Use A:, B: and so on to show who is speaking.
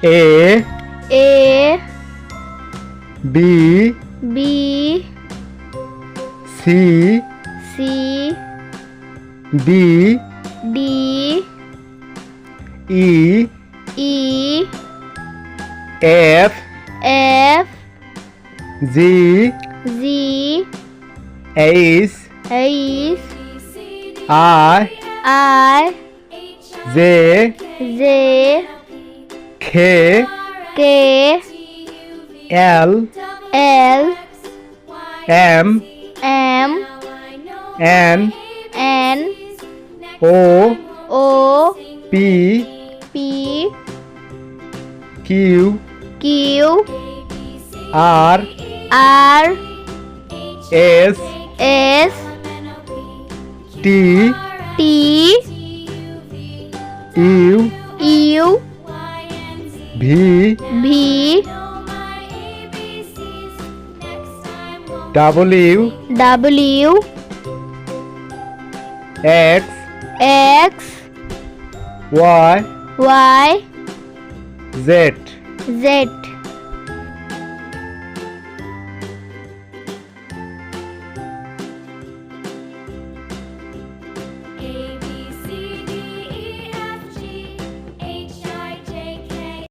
A: A B C D E F G H I J K L M N O P Q R S T U V W X Y Z